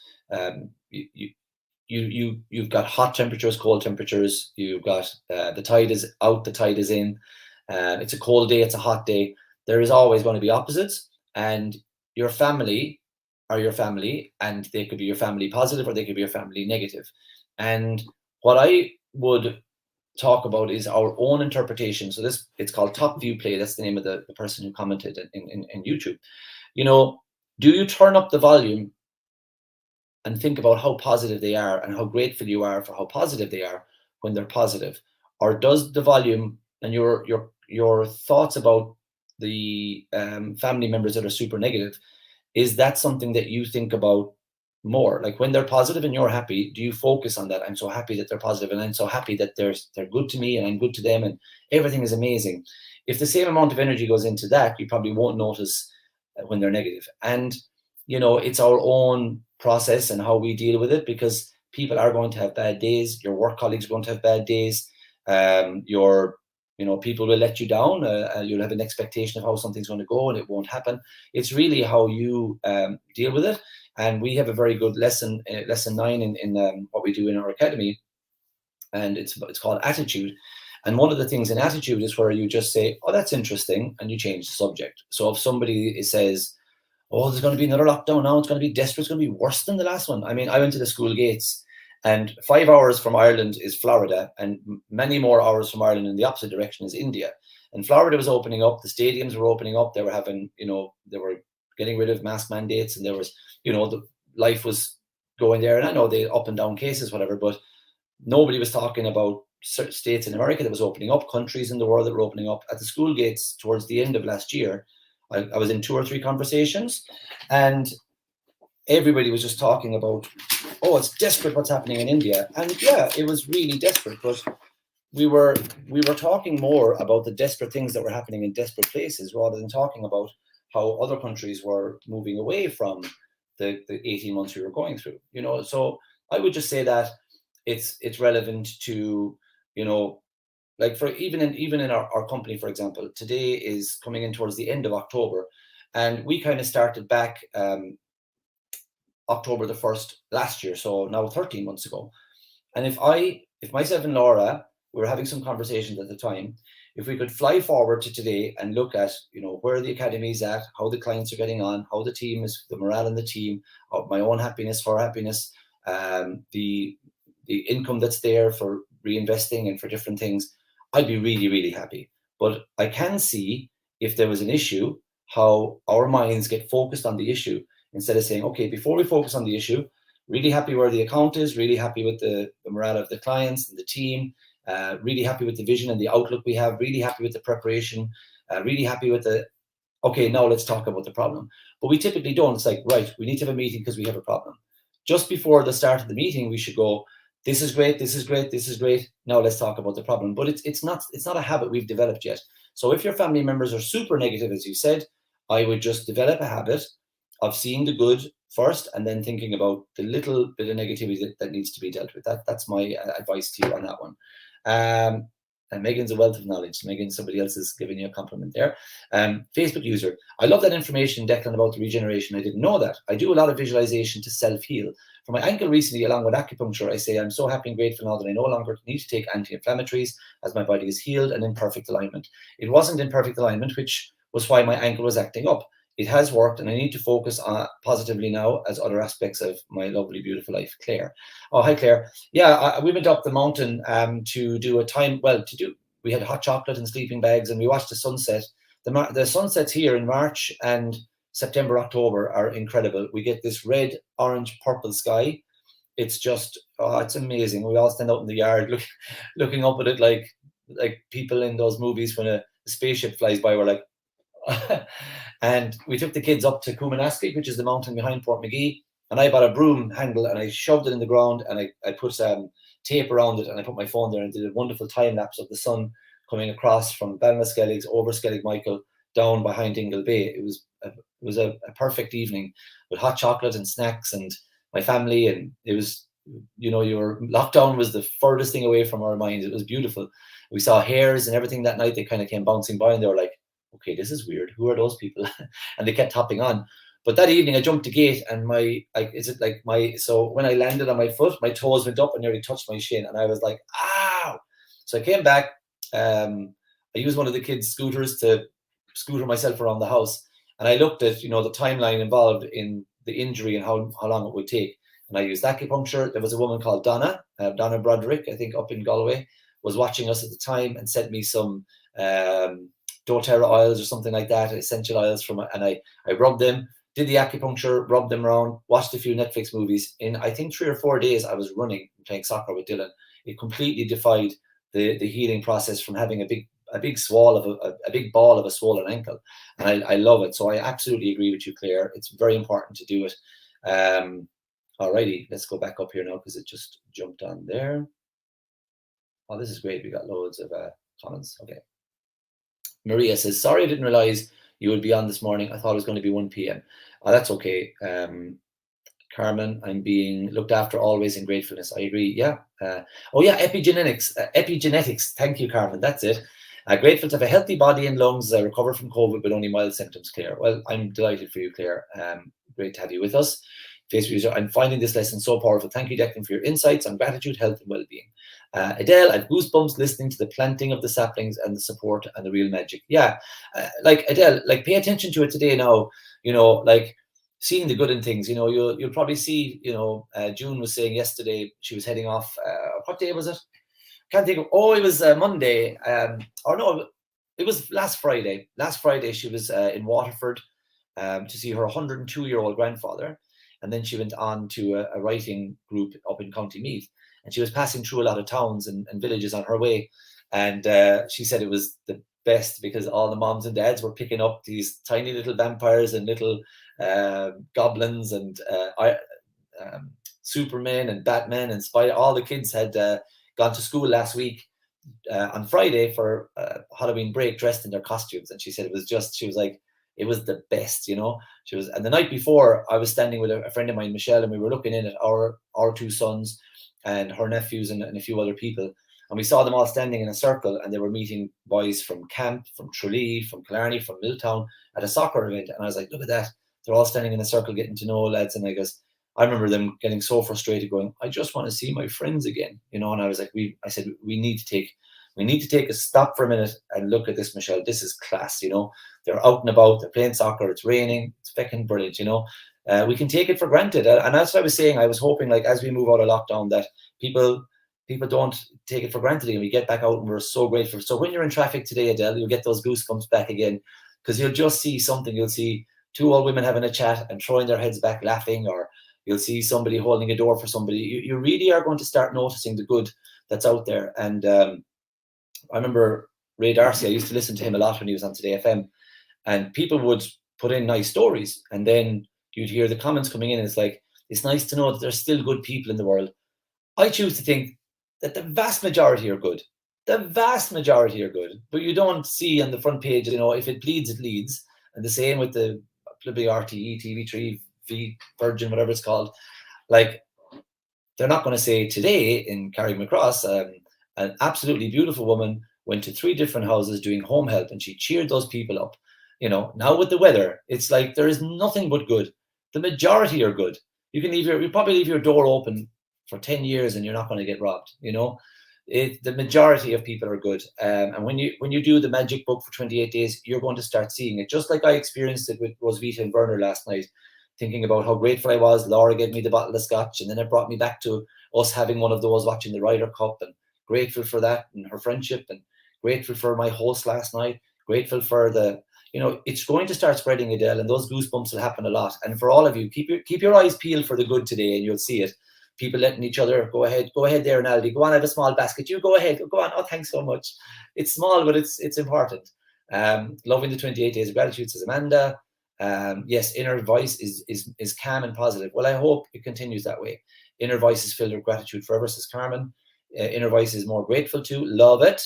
you've got hot temperatures, cold temperatures. You've got the tide is out, the tide is in. It's a cold day, it's a hot day. There is always going to be opposites, and your family are your family, and they could be your family positive or they could be your family negative. And what I would talk about is our own interpretation. So it's called Top View Play. That's the name of the person who commented in YouTube. Do you turn up the volume and think about how positive they are and how grateful you are for how positive they are when they're positive? Or does the volume and your thoughts about the family members that are super negative, is that something that you think about more? Like when they're positive and you're happy, do you focus on that? I'm so happy that they're positive, and I'm so happy that they're good to me and I'm good to them and everything is amazing. If the same amount of energy goes into that, you probably won't notice when they're negative. And it's our own process and how we deal with it, because people are going to have bad days. Your work colleagues are going to have bad days. People will let you down. You'll have an expectation of how something's going to go, and it won't happen. It's really how you deal with it. And we have a very good lesson 9 in what we do in our academy, and it's called attitude. And one of the things in attitude is where you just say, oh, that's interesting, and you change the subject. So if somebody says, oh, there's going to be another lockdown now, it's going to be desperate, it's going to be worse than the last one. I mean, I went to the school gates, and 5 hours from Ireland is Florida, and many more hours from Ireland in the opposite direction is India. And Florida was opening up, the stadiums were opening up, they were having, they were getting rid of mask mandates, and there was, the life was going there. And I know they up and down cases, whatever, but nobody was talking about states in America that was opening up, countries in the world that were opening up. At the school gates towards the end of last year, I was in 2 or 3 conversations, and everybody was just talking about, oh, it's desperate what's happening in India. And yeah, it was really desperate, but we were talking more about the desperate things that were happening in desperate places rather than talking about how other countries were moving away from the 18 months we were going through. So I would just say that it's relevant to, like for even in our company, for example, today is coming in towards the end of October, and we kind of started back October the 1st last year, so now 13 months ago. And if myself and Laura, we were having some conversations at the time, if we could fly forward to today and look at, where the academy is at, how the clients are getting on, how the team is, the morale in the team, my own happiness, her happiness, the income that's there for reinvesting and for different things, I'd be really, really happy. But I can see if there was an issue, how our minds get focused on the issue instead of saying, okay, before we focus on the issue, really happy where the account is, really happy with the morale of the clients and the team, really happy with the vision and the outlook we have, really happy with the preparation, really happy with okay, now let's talk about the problem. But we typically don't. It's like, right, we need to have a meeting because we have a problem. Just before the start of the meeting, we should go, this is great, this is great, this is great. Now let's talk about the problem. But it's not a habit we've developed yet. So if your family members are super negative, as you said, I would just develop a habit of seeing the good first and then thinking about the little bit of negativity that needs to be dealt with. That's my advice to you on that one. And Megan's a wealth of knowledge. Megan, somebody else is giving you a compliment there. Facebook user, I love that information, Declan, about the regeneration. I didn't know that. I do a lot of visualization to self-heal. For my ankle recently, along with acupuncture, I say I'm so happy and grateful now that I no longer need to take anti-inflammatories as my body is healed and in perfect alignment. It wasn't in perfect alignment, which was why my ankle was acting up. It has worked, and I need to focus on positively now as other aspects of my lovely, beautiful life. Claire. Oh, hi, Claire. Yeah, we went up the mountain to do a time, well, to do we had hot chocolate and sleeping bags, and we watched the sunset. The sunsets here in March and September, October are incredible. We get this red, orange, purple sky. It's just, oh, it's amazing. We all stand out in the yard looking up at it like people in those movies when a spaceship flies by. We're like, and we took the kids up to Kumanasky, which is the mountain behind Port McGee, and I bought a broom handle and I shoved it in the ground, and I put tape around it, and I put my phone there and did a wonderful time lapse of the sun coming across from Ballinaskelligs over Skellig Michael down behind Dingle Bay. It was a perfect evening with hot chocolate and snacks and my family, and it was, your lockdown was the furthest thing away from our minds. It was beautiful. We saw hares and everything that night. They kind of came bouncing by and they were like, okay, this is weird. Who are those people? And they kept hopping on. But that evening I jumped the gate, and so when I landed on my foot, my toes went up and nearly touched my shin, and I was like, ow. So I came back. I used one of the kids' scooters to scooter myself around the house, and I looked at, the timeline involved in the injury and how long it would take. And I used acupuncture. There was a woman called Donna Broderick, I think, up in Galway, was watching us at the time and sent me some doTERRA oils or something like that, essential oils and I rubbed them, did the acupuncture, rubbed them around, watched a few Netflix movies. In, I think, 3 or 4 days, I was running and playing soccer with Dylan. It completely defied the healing process from having a big ball of a swollen ankle. And I love it. So I absolutely agree with you, Claire. It's very important to do it. Alrighty, let's go back up here now because it just jumped on there. Oh, this is great. We got loads of comments. Okay. Maria says, sorry, I didn't realize you would be on this morning. I thought it was going to be 1 p.m. Oh, that's okay. Carmen, I'm being looked after always in gratefulness. I agree. Yeah. Epigenetics. Thank you, Carmen. That's it. Grateful to have a healthy body and lungs. I recovered from COVID with only mild symptoms, Claire. Well, I'm delighted for you, Claire. Great to have you with us. Facebook user, I'm finding this lesson so powerful. Thank you, Declan, for your insights on gratitude, health, and well-being. Adele, I have goosebumps listening to the planting of the saplings and the support and the real magic. Yeah, like Adele, like pay attention to it today now. Like seeing the good in things. You'll probably see. June was saying yesterday she was heading off. What day was it? Can't think of. Oh, it was Monday. Or no, it was last Friday. Last Friday she was in Waterford to see her 102-year-old grandfather. And then she went on to a writing group up in County Meath. And she was passing through a lot of towns and villages on her way. And she said it was the best because all the moms and dads were picking up these tiny little vampires and little goblins and Superman and Batman and Spider. All the kids had gone to school last week on Friday for Halloween break dressed in their costumes. And she said she was like, it was the best, She was, and the night before, I was standing with a friend of mine, Michelle, and we were looking in at our 2 sons and her nephews and a few other people, and we saw them all standing in a circle, and they were meeting boys from Camp, from Tralee, from Killarney, from Milltown at a soccer event. And I was like, look at that, they're all standing in a circle getting to know lads. And I remember them getting so frustrated, going, I just want to see my friends again, And I was like, I said, we need to take a stop for a minute and look at this, Michelle. This is class, They're out and about. They're playing soccer. It's raining. It's fucking brilliant, We can take it for granted. And that's what I was saying. I was hoping, like, as we move out of lockdown, that people don't take it for granted and we get back out and we're so grateful. So when you're in traffic today, Adele, you'll get those goosebumps back again because you'll just see something. You'll see 2 old women having a chat and throwing their heads back laughing, or you'll see somebody holding a door for somebody. You really are going to start noticing the good that's out there. And I remember Ray Darcy. I used to listen to him a lot when he was on Today FM, and people would put in nice stories, and then you'd hear the comments coming in. And it's like, it's nice to know that there's still good people in the world. I choose to think that the vast majority are good. The vast majority are good, but you don't see on the front page, if it bleeds, it leads. And the same with the RTE, TV3, Virgin, whatever it's called. Like, they're not going to say today in Carrickmacross, an absolutely beautiful woman went to 3 different houses doing home help, and she cheered those people up. Now with the weather, it's like there is nothing but good. The majority are good. You probably leave your door open for 10 years and you're not going to get robbed. The majority of people are good. And when you do the magic book for 28 days, you're going to start seeing it. Just like I experienced it with Rosvita and Werner last night, thinking about how grateful I was. Laura gave me the bottle of scotch, and then it brought me back to us having one of those watching the Ryder Cup, and grateful for that and her friendship, and grateful for my host last night, grateful for the, it's going to start spreading, Adele, and those goosebumps will happen a lot. And for all of you, keep your eyes peeled for the good today, and you'll see it. People letting each other go ahead there, Naldi. Go on, I have a small basket. You go ahead. Go on. Oh, thanks so much. It's small, but it's important. Loving the 28 days of gratitude, says Amanda. Yes, inner voice is calm and positive. Well, I hope it continues that way. Inner voice is filled with gratitude forever, says Carmen. Inner voice is more grateful to. Love it.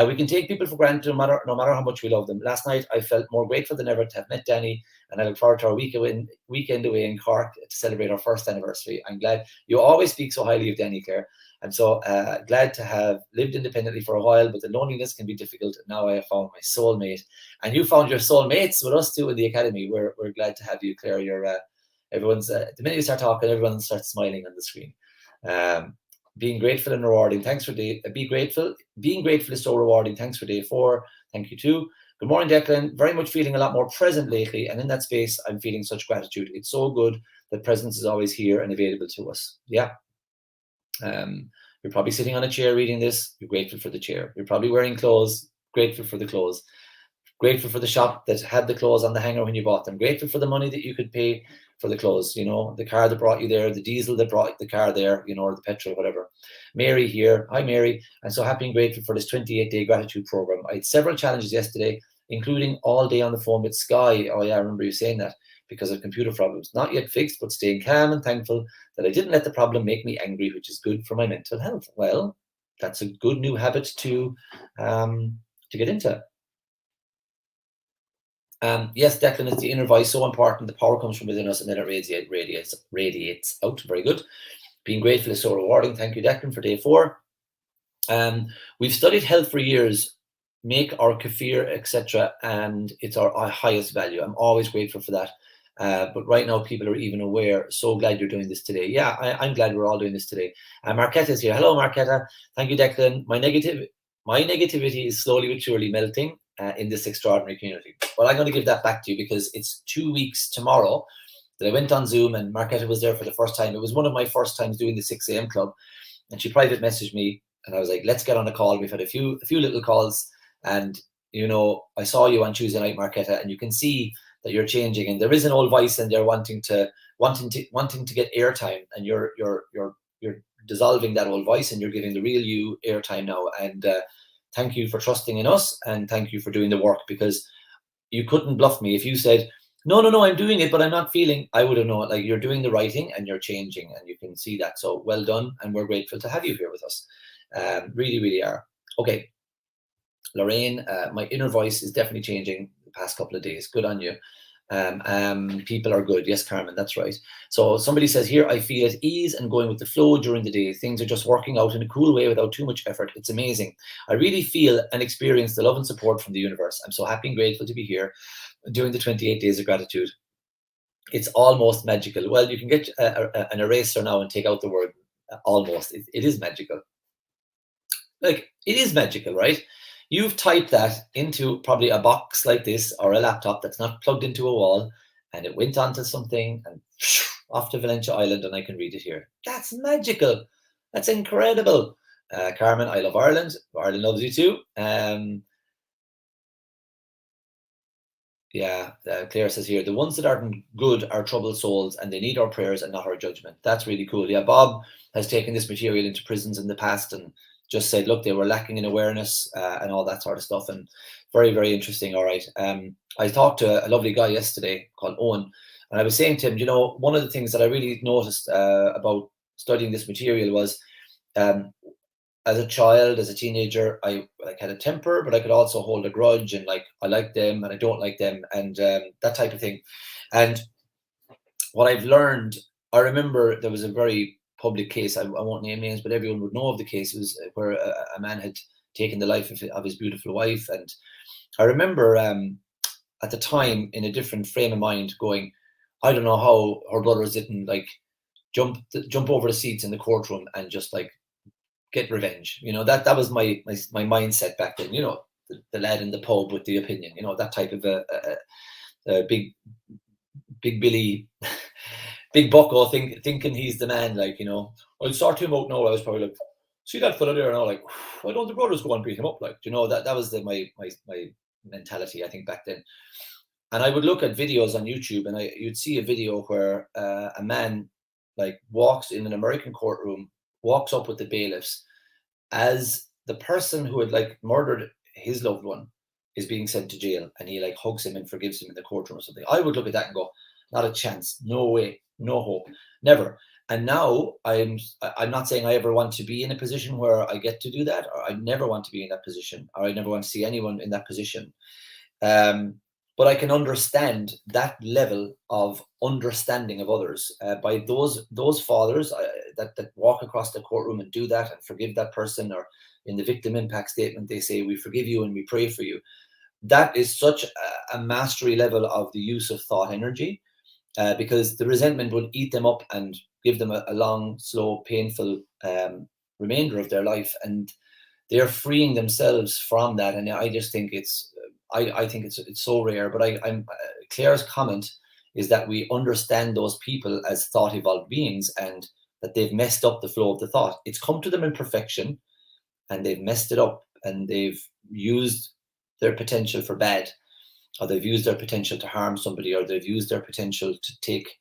We can take people for granted no matter how much we love them. Last night, I felt more grateful than ever to have met Danny, and I look forward to our weekend away in Cork to celebrate our first anniversary. I'm glad you always speak so highly of Danny, Claire. I'm so glad to have lived independently for a while, but the loneliness can be difficult. Now I have found my soulmate, and you found your soulmates with us too in the academy. We're glad to have you, Claire. You're everyone's the minute you start talking, everyone starts smiling on the screen. Being grateful and rewarding. Thanks for be grateful. Being grateful is so rewarding. Thanks for day 4. Thank you too. Good morning, Declan. Very much feeling a lot more present lately, and in that space, I'm feeling such gratitude. It's so good that presence is always here and available to us. Yeah. You're probably sitting on a chair reading this. You're grateful for the chair. You're probably wearing clothes. Grateful for the clothes. Grateful for the shop that had the clothes on the hanger when you bought them. Grateful for the money that you could pay for the clothes, the car that brought you there, the diesel that brought the car there, or the petrol, whatever. Mary here. Hi, Mary. I'm so happy and grateful for this 28-day gratitude program. I had several challenges yesterday, including all day on the phone with Sky. Oh, yeah, I remember you saying that, because of computer problems. Not yet fixed, but staying calm and thankful that I didn't let the problem make me angry, which is good for my mental health. Well, that's a good new habit to get into. Yes, Declan, it's the inner voice, so important. The power comes from within us, and then it radiates out. Very good. Being grateful is so rewarding. Thank you, Declan, for day 4. We've studied health for years, make our kefir, etc., and it's our highest value. I'm always grateful for that. But right now, people are even aware. So glad you're doing this today. Yeah, I'm glad we're all doing this today. Marquetta is here. Hello, Marquetta. Thank you, Declan. My negativity is slowly but surely melting in this extraordinary community. Well, I'm going to give that back to you, because it's 2 weeks tomorrow that I went on Zoom, and Marquetta was there for the first time. It was one of my first times doing the 6 a.m. club, and she private messaged me, and I was like, let's get on a call. We've had a few little calls, and I saw you on Tuesday night, Marquetta, and you can see that you're changing, and there is an old voice in there wanting to get airtime, and you're dissolving that old voice, and you're giving the real you airtime now. And thank you for trusting in us, and thank you for doing the work, because you couldn't bluff me if you said, no, I'm doing it, but I'm not feeling. I would have known, like, you're doing the writing and you're changing, and you can see that. So well done, and we're grateful to have you here with us. Really, really are. Okay, Lorraine, my inner voice is definitely changing the past couple of days. Good on you. People are good. Yes, Carmen, that's right. So somebody says here, I feel at ease and going with the flow during the day. Things are just working out in a cool way without too much effort. It's amazing. I really feel and experience the love and support from the universe. I'm so happy and grateful to be here doing the 28 days of gratitude. It's almost magical. Well, you can get an eraser now and take out the word almost. It is magical. Like, it is magical, right? You've typed that into probably a box like this, or a laptop that's not plugged into a wall, and it went onto something and off to Valentia Island, and I can read it here. That's magical. That's incredible. Carmen, I love Ireland. Ireland loves you too. Yeah, Claire says here, the ones that aren't good are troubled souls, and they need our prayers and not our judgment. That's really cool. Yeah, Bob has taken this material into prisons in the past and just said, look, they were lacking in awareness and all that sort of stuff. And very, very interesting. All right. I talked to a lovely guy yesterday called Owen, and I was saying to him, one of the things that I really noticed about studying this material was, as a child, as a teenager, I had a temper, but I could also hold a grudge, and I like them and I don't like them, and that type of thing. And what I've learned, I remember there was a very public case. I won't name names, but everyone would know of the case. It was where a man had taken the life of his beautiful wife, and I remember at the time, in a different frame of mind, going, I don't know how her brothers didn't jump over the seats in the courtroom and just get revenge. That was my mindset back then. The lad in the pub with the opinion. That type of a big Billy, big bucko thinking he's the man. I'll sort him out now. I was probably like, see that fella there, and I'm like, why don't the brothers go and beat him up? Like, that was my mentality, I think, back then. And I would look at videos on YouTube, and you'd see a video where a man like walks in an American courtroom, walks up with the bailiffs as the person who had like murdered his loved one is being sent to jail, and he like hugs him and forgives him in the courtroom or something. I would look at that and go, not a chance, no way, no hope, never. And now I'm not saying I ever want to be in a position where I get to do that, or I never want to be in that position, or I never want to see anyone in that position. But I can understand that level of understanding of others by those fathers that walk across the courtroom and do that and forgive that person, or in the victim impact statement they say, we forgive you and we pray for you. That is such a mastery level of the use of thought energy, because the resentment will eat them up and give them a long, slow, painful remainder of their life, and they're freeing themselves from that. And I just think I think it's so rare. But I'm Claire's comment is that we understand those people as thought evolved beings, and that they've messed up the flow of the thought. It's come to them in perfection, and they've messed it up, and they've used their potential for bad, or they've used their potential to harm somebody, or they've used their potential to take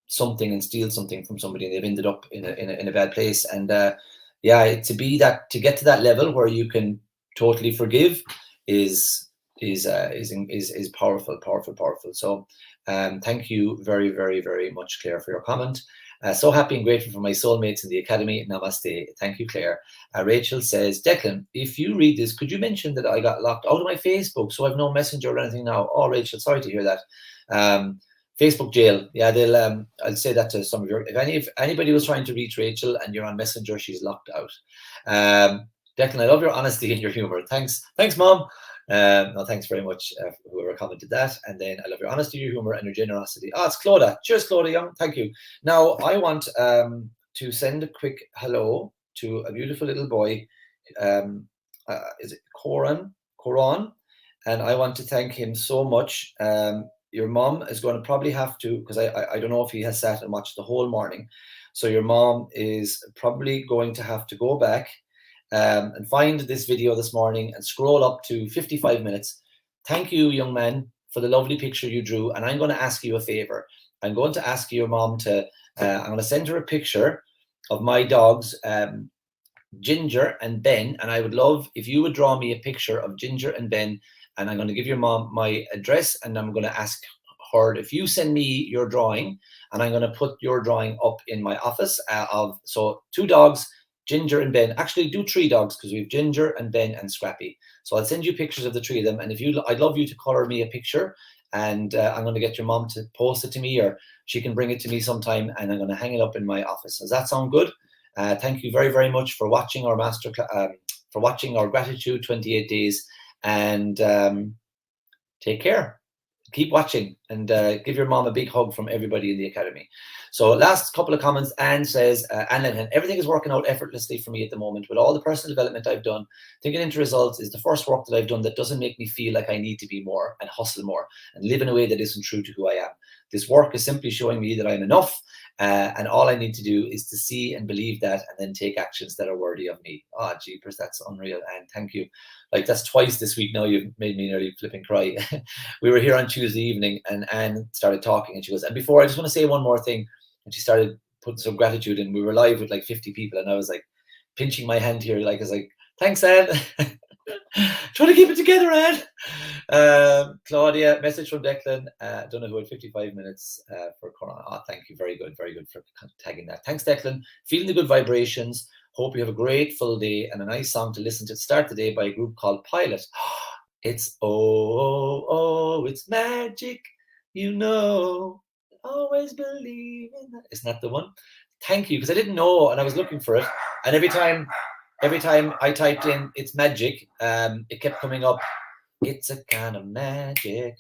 something and steal something from somebody, and they've ended up in a bad place. And yeah, to get to that level where you can totally forgive is powerful. So thank you very, very, very much, Claire, for your comment. So happy and grateful for my soulmates in the Academy. Namaste. Thank you, Claire. Rachel says, Declan, if you read this, could you mention that I got locked out of my Facebook, so I've no messenger or anything now? Oh, Rachel, sorry to hear that. Facebook jail. Yeah, I'll say that to some of your, if anybody was trying to reach Rachel and you're on Messenger, she's locked out. Declan, I love your honesty and your humor. Thanks, Mom. No, thanks very much, whoever commented that. And then I love your honesty, your humor, and your generosity. It's Clodagh. Cheers, Clodagh Young. Thank you. Now, I want to send a quick hello to a beautiful little boy. Is it Coran? And I want to thank him so much. Your mom is going to probably have to, because I don't know if he has sat and watched the whole morning. So your mom is probably going to have to go back and find this video this morning and scroll up to 55 minutes. Thank you, young man, for the lovely picture you drew. And I'm going to ask you a favor. I'm going to ask your mom to, I'm going to send her a picture of my dogs, Ginger and Ben. And I would love if you would draw me a picture of Ginger and Ben. And I'm going to give your mom my address, and I'm going to ask her if you send me your drawing, and I'm going to put your drawing up in my office so 2 dogs, Ginger and Ben. Actually, do 3 dogs, because we have Ginger and Ben and Scrappy. So I'll send you pictures of the 3 of them, and I'd love you to color me a picture, and I'm going to get your mom to post it to me, or she can bring it to me sometime, and I'm going to hang it up in my office. Does that sound good? Thank you very, very much for watching our for watching our gratitude 28 days. And take care. Keep watching, and give your mom a big hug from everybody in the Academy. So last couple of comments. Anne says, Anne Lennon, everything is working out effortlessly for me at the moment. With all the personal development I've done, thinking into results is the first work that I've done that doesn't make me feel like I need to be more and hustle more and live in a way that isn't true to who I am. This work is simply showing me that I'm enough, and all I need to do is to see and believe that, and then take actions that are worthy of me. Jeepers, that's unreal. And thank you. Like, that's twice this week now you've made me nearly flipping cry. We were here on Tuesday evening, and Anne started talking, and she goes, and before, I just want to say one more thing. And she started putting some gratitude in. We were live with like 50 people, and I was like pinching my hand here, like, I was like, thanks, Anne. Trying to keep it together, Anne. Claudia, message from Declan. Don't know who had 55 minutes for Corona. Thank you. Very good for tagging that. Thanks, Declan. Feeling the good vibrations. Hope you have a great full day, and a nice song to listen to start the day by a group called Pilot. It's it's magic, always believe in that. Isn't that the one? Thank you, because I didn't know, and I was looking for it, and every time I typed in it's magic, it kept coming up, it's a kind of magic.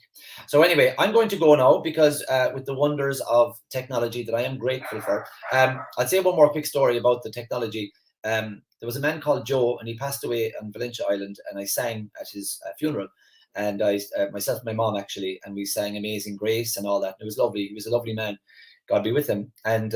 So anyway, I'm going to go now, because with the wonders of technology that I am grateful for, I'll say one more quick story about the technology. There was a man called Joe, and he passed away on Valencia Island, and I sang at his funeral, and myself and my mom actually, and we sang Amazing Grace and all that. It was lovely. He was a lovely man. God be with him. And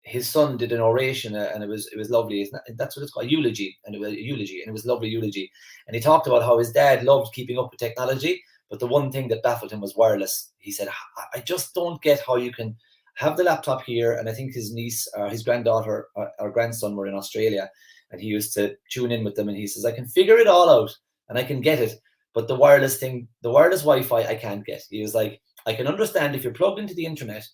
his son did an oration, and it was lovely. That's what it's called, eulogy, and it was a eulogy, and it was lovely eulogy. And he talked about how his dad loved keeping up with technology, but the one thing that baffled him was wireless. He said, I just don't get how you can have the laptop here. And I think his niece, his granddaughter, or grandson were in Australia, and he used to tune in with them. And he says, I can figure it all out and I can get it, but the wireless thing, the wireless Wi-Fi, I can't get. He was like, I can understand if you're plugged into the internet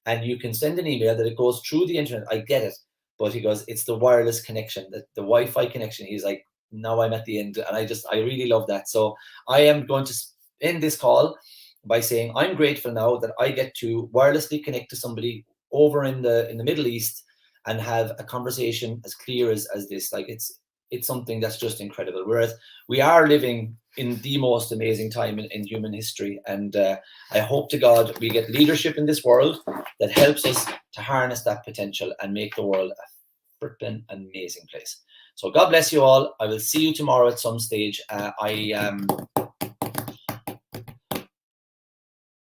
and you can send an email that it goes through the internet, I get it. But he goes, it's the wireless connection, the Wi-Fi connection. He's like, now I'm at the end. And I really love that. So I am going to end this call by saying I'm grateful now that I get to wirelessly connect to somebody over in the Middle East and have a conversation as clear as this. Like it's something that's just incredible. Whereas we are living in the most amazing time in human history. And I hope to God we get leadership in this world that helps us to harness that potential and make the world a freaking amazing place. So God bless you all. I will see you tomorrow at some stage.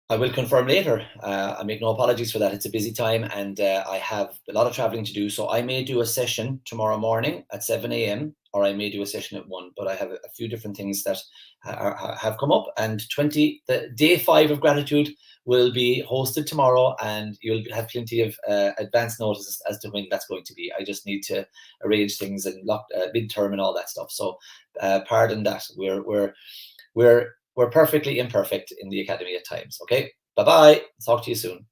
I will confirm later. I make no apologies for that. It's a busy time, and I have a lot of traveling to do. So I may do a session tomorrow morning at 7 a.m. or I may do a session at 1. But I have a few different things that have come up. And the day 5 of gratitude will be hosted tomorrow, and you'll have plenty of advance notice as to when that's going to be. I just need to arrange things and lock midterm and all that stuff. So pardon that. We're perfectly imperfect in the academy at times. Okay, bye-bye. Talk to you soon.